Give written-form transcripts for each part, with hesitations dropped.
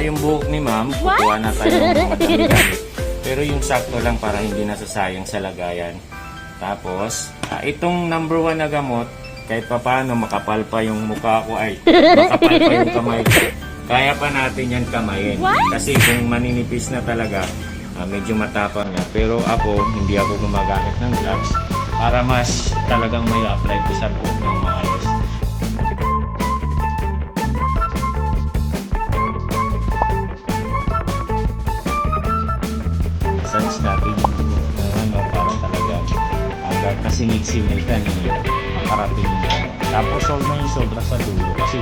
Yung buhok ni ma'am, kukuha na tayo ng madami gamit. Pero yung sakto lang para hindi nasasayang sa lagayan. Tapos, itong number 1 na gamot, kahit pa paano makapal pa yung mukha ko, ay makapal pa yung kamay ko. Kaya pa natin yan kamayin. Kasi kung maninipis na talaga, medyo matapang niya. Pero ako, hindi ako gumagamit ng gloves para mas talagang may apply ko sa buhok ng maayos. Massage natin yung buhok parang talaga hanggang kasingit-singitan makarating niya. Tapos solve na yung sobra sa dulo kasi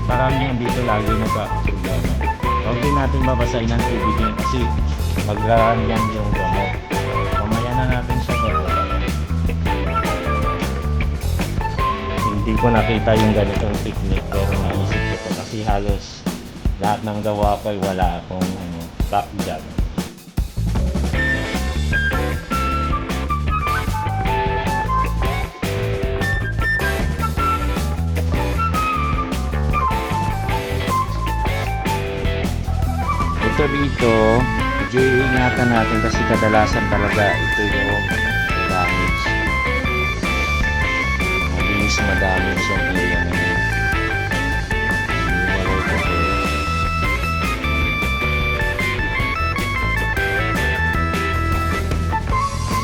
marami yung dito lagi nagka-problema. Huwag din natin babasahin ng tubig yan kasi magraran yan yung gamot. Mamaya na natin siya gawin. Hindi ko nakita yung ganitong technique pero naisip ko po kasi halos lahat ng gawa ko ay wala akong back job. Ito dito, medyo iingatan natin kasi kadalasan talaga ito yung damage. Mabilis madamage yung area na yun.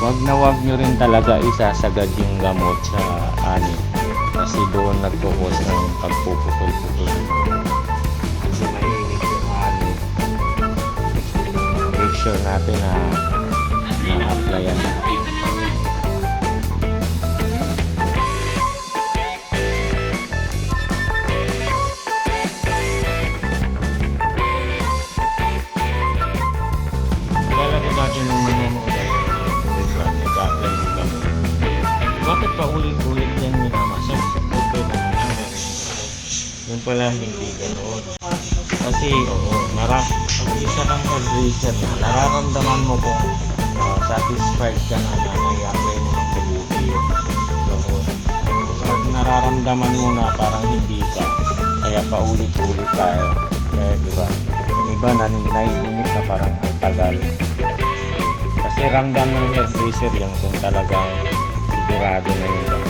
Wag na wag nyo rin talaga isasagad yung gamot sa ani kasi doon nagkukos ng pagpuputol-putol. Kasi mainit yung ani. Make sure natin na na-applyan na. Lalagay natin ng manonood. Nag-apply din kami. Bakit pa ulit-ulit yan minamasa? Okay naman. Yun pala hindi ganoon. Kasi, pag isa kang mag-research na, nararamdaman mo kung satisfied ka na nag-apply mo ng mabuti yung gamot. Pag nararamdaman mo na parang hindi ka, kaya paulit-ulit tayo. Kaya diba, yung iba naiinip na parang ang tagal. Kasi ramdam ng hairdresser yan kung talagang sigurado na yun ba.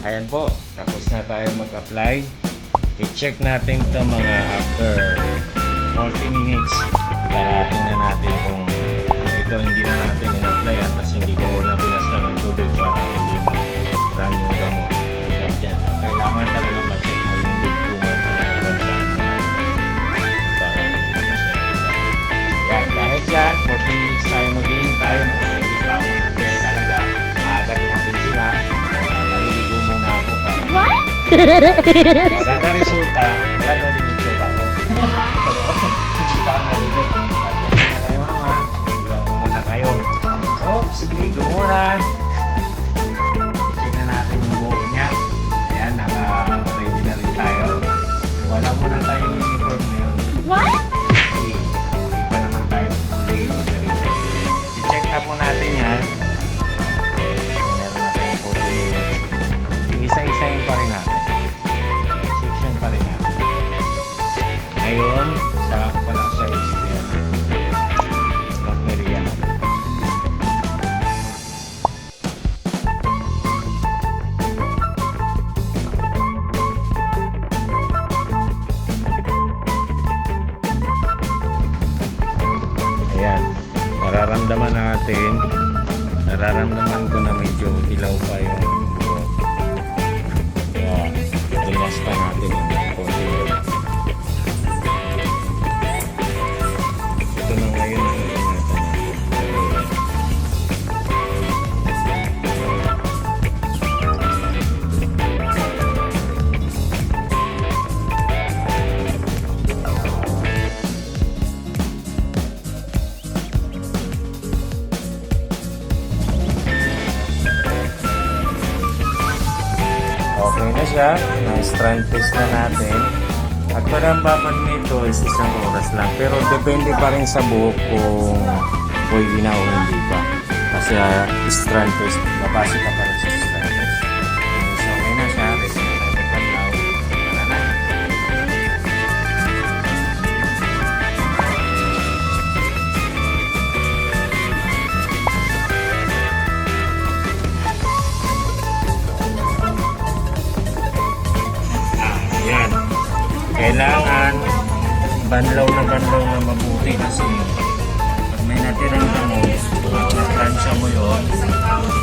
Ayan po, tapos na tayo mag-apply. I-check natin ito mga after 40 minutes. Para tingnan natin kung ito hindi na natin in-applyan kasi hindi ko na binaslan ng tubig para hindi ma-run yung gamot. Kailangan talaga ma-check mo yung lugtungan na naman sa para hindi ma-check. Yan, dahil dyan, 40 minutes tayo maghihintay. Kaya talaga, agad natin sila. Naliligo muna ako para maganda resulta, maganda din yung job ako. Hindi pa ako naliligo. Kayo. Oops, ligo muna. Check na natin yung buhok niya. Ayan, naka-ready na rin tayo. Wala muna tayong uniform ngayon. What? Hindi pa naman tayo fully ready. I-check na po natin yan. Meron na tayong 40 minutes. Isa-isayin pa rin natin. Section pa rin natin. Ngayon, sa pala sa experience. Mag-merian. Ayan, nararamdaman ko na medyo ilaw pa yung buhok. Kaya, tinas pa natin yung konti. Ito na ngayon ang ingatan natin. Okay na siya. Na-strand test na natin. At parang babad nito is isang oras lang. Pero depende pa rin sa buhok kung pwede na o hindi pa. Kasi strand test, babase ka pa rin sa strand test. So okay na siya. Ready na tayo magpaglaw. Wala na. Ayan. Kailangan banlaw na mabuti kasi pag may natirang damo, na-plancha mo yun,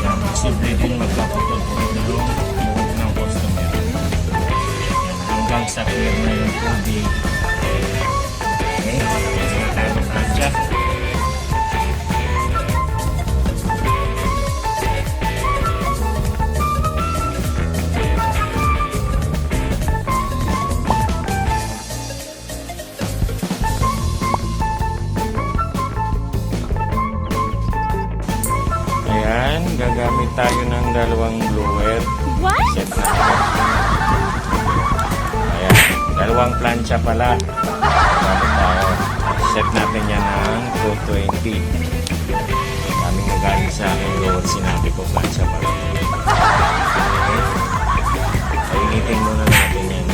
yan, posible din magkaputol-putol yung buhok ng customer. Yan, hanggang sa clear na yung tubig. Okay, kasi na tayo mag-plancha. Ayan, gagamit tayo ng dalawang blower. What? Set natin. Ayan, dalawang plancha pala. Gamit tayo. Set natin yan ng 220. Daming nagaling sa akin blower. Sinabi ko plancha pala. Okay. Painitin muna natin yan.